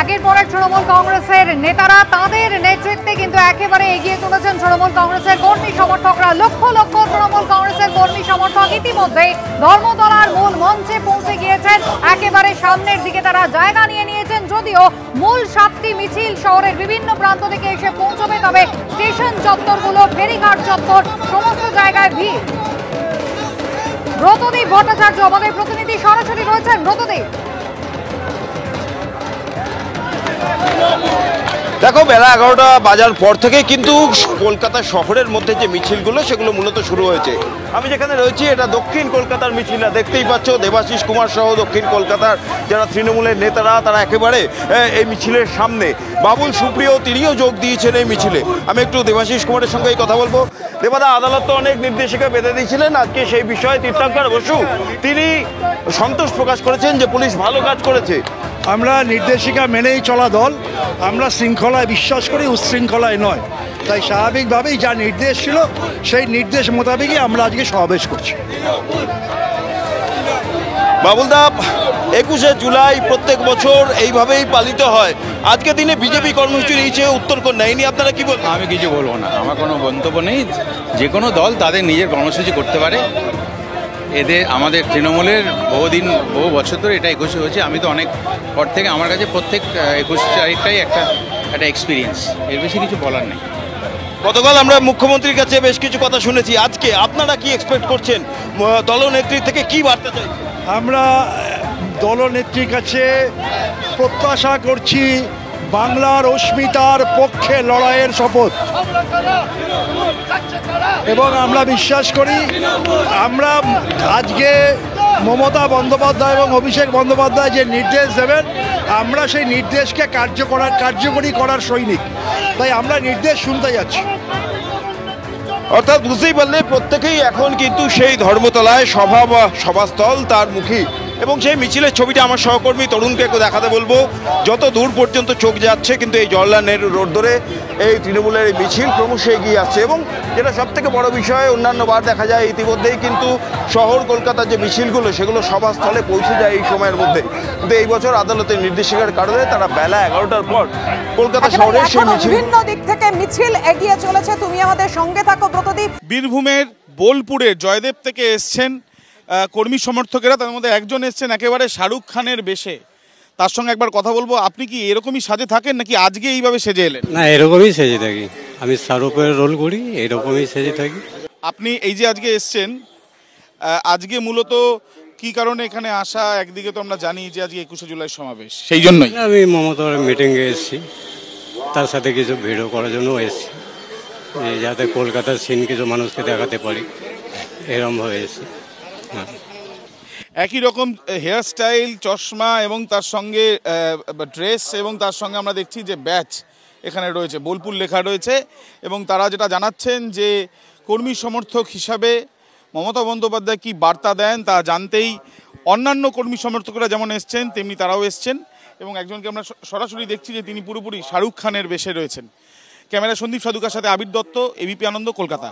একের পর এক তৃণমূল কংগ্রেসের নেতারা তাদের নেতৃত্বে কিন্তু একেবারে এগিয়ে তুলেছেন তৃণমূল কংগ্রেসের কর্মী সমর্থকরা। লক্ষ লক্ষ তৃণমূল কংগ্রেসের কর্মী সমর্থক ইতিমধ্যে ধর্মতলার মূল মঞ্চে পৌঁছে গিয়েছেন। একেবারে সামনের দিকে তারা জায়গা নিয়ে নিয়েছেন। যদিও মূল 7টি মিছিল শহরের বিভিন্ন প্রান্ত থেকে এসে পৌঁছবে, তবে স্টেশন চত্বরগুলো, ফেরিঘাট চত্বর, সমস্ত জায়গায় ভিড়। ব্রতদীপ ভট্টাচার্য আমাদের প্রতিনিধি সরাসরি রয়েছেন। ব্রতদীপ, দেখো, বেলা 11টা বাজার পর থেকে কিন্তু কলকাতা শহরের মধ্যে যে মিছিলগুলো সেগুলো মূলত শুরু হয়েছে। আমি যেখানে রয়েছি এটা দক্ষিণ কলকাতার মিছিল। দেখতেই পাচ্ছ দেবাশিস কুমার সহ দক্ষিণ কলকাতার যারা তৃণমূলের নেতারা তারা একেবারে এই মিছিলের সামনে। বাবুল সুপ্রিয় তিনিও যোগ দিয়েছেন এই মিছিলে। আমি একটু দেবাশিস কুমারের সঙ্গে কথা বলবো। দেবাদা, আদালত তো অনেক নির্দেশিকা বেঁধে দিয়েছিলেন, আজকে সেই বিষয়ে তীর্থঙ্কর বসু তিনি সন্তোষ প্রকাশ করেছেন যে পুলিশ ভালো কাজ করেছে। আমরা নির্দেশিকা মেনেই চলা দল, আমরা শৃঙ্খলায় বিশ্বাস করি, উচ্ছৃঙ্খলায় নয়। তাই স্বাভাবিকভাবেই যা নির্দেশ ছিল সেই নির্দেশ মোতাবেকই আমরা আজকে সমাবেশ করছি। বাবুলদা, 21শে জুলাই প্রত্যেক বছর এইভাবেই পালিত হয়। আজকে দিনে বিজেপি কর্মসূচি নিয়েছে, উত্তর নেয়নি, আপনারা কি বলবেন? আমি কিছু বলবো না, আমার কোনো মন্তব্য নেই। যে কোনো দল তাদের নিজের কর্মসূচি করতে পারে। আমাদের তৃণমূলের বহু বছর ধরে এটা 21শে হয়েছে। আমি তো অনেক পর থেকে, আমার কাছে প্রত্যেক 21 তারিখটাই একটা এক্সপিরিয়েন্স, এর বেশি কিছু বলার নেই। গতকাল আমরা মুখ্যমন্ত্রীর কাছে বেশ কিছু কথা শুনেছি, আজকে আপনারা কি এক্সপেক্ট করছেন? দলনেত্রী থেকে কি বার্তা চাইছেন? আমরা দলনেত্রীর কাছে প্রত্যাশা করছি বাংলার অস্মিতার পক্ষে লড়াইয়ের শপথ, এবং আমরা বিশ্বাস করি আমরা আজকে মমতা বন্দ্যোপাধ্যায় এবং অভিষেক বন্দ্যোপাধ্যায় যে নির্দেশ দেবেন, আমরা সেই নির্দেশকে কার্যকরী করার সৈনিক। তাই আমরা নির্দেশ শুনতে যাচ্ছি। অর্থাৎ বুঝতেই পারলে প্রত্যেকেই এখন কিন্তু সেই ধর্মতলায় সভাস্থল তার মুখী। এবং সেই মিছিলের ছবিটা আমার সহকর্মী তরুণকে একটু দেখাতে বলবো। যত দূর পর্যন্ত চোখ যাচ্ছে কিন্তু এই জওহরলাল নেহরু রোড ধরে এই তৃণমূলের এই মিছিল ক্রমশ এগিয়ে আসছে। এবং যেটা সবথেকে বড় বিষয়, অন্যান্য বার দেখা যায় ইতিমধ্যেই কিন্তু শহর কলকাতার যে মিছিলগুলো সেগুলো সভাস্থলে পৌঁছে যায় এই সময়ের মধ্যে। কিন্তু এই বছর আদালতের নির্দেশিকার কারণে তারা বেলা 11টার পর কলকাতা শহরে সেই মিছিল, বিভিন্ন দিক থেকে মিছিল এগিয়ে চলেছে। তুমি আমাদের সঙ্গে থাকো ব্রতদীপ। বীরভূমের বোলপুরের জয়দেব থেকে এসছেন কর্মী সমর্থকেরা, তার মধ্যে একজন এসছেন একেবারে শাহরুখ খানের বেশে। তার সঙ্গে একবার কথা বলবো। আপনি কি এরকমই সাজে থাকেন নাকি আজকে এইভাবে সেজে এলেন? না, এরকমই সেজে থাকি, আমি শাহরুখের রোল করি, এরকমই সেজে থাকি। আপনি এই যে আজকে এসছেন, আজকে মূলত কি কারণে এখানে আসা? একদিকে তো আমরা জানি যে আজকে 21শে জুলাই সমাবেশ, সেই জন্যই আমি মমতার মিটিংয়ে এসেছি, তার সাথে কিছু ভিডিও করার জন্য এসেছি, যাতে কলকাতার সিন কিছু মানুষকে দেখাতে পারি, এরকমভাবে এসেছি। একই রকম হেয়ার স্টাইল, চশমা এবং তার সঙ্গে ড্রেস, এবং তার সঙ্গে আমরা দেখছি যে ব্যাচ এখানে রয়েছে, বোলপুর লেখা রয়েছে। এবং তারা যেটা জানাচ্ছেন যে কর্মী সমর্থক হিসাবে মমতা বন্দ্যোপাধ্যায় কি বার্তা দেন তা জানতেই অন্যান্য কর্মী সমর্থকরা যেমন এসছেন তেমনি তারাও এসছেন। এবং একজনকে আমরা সরাসরি দেখছি যে তিনি পুরোপুরি শাহরুখ খানের বেশে রয়েছেন। ক্যামেরা সন্দীপ সাধুকার সাথে আবির দত্ত, এবিপি আনন্দ, কলকাতা।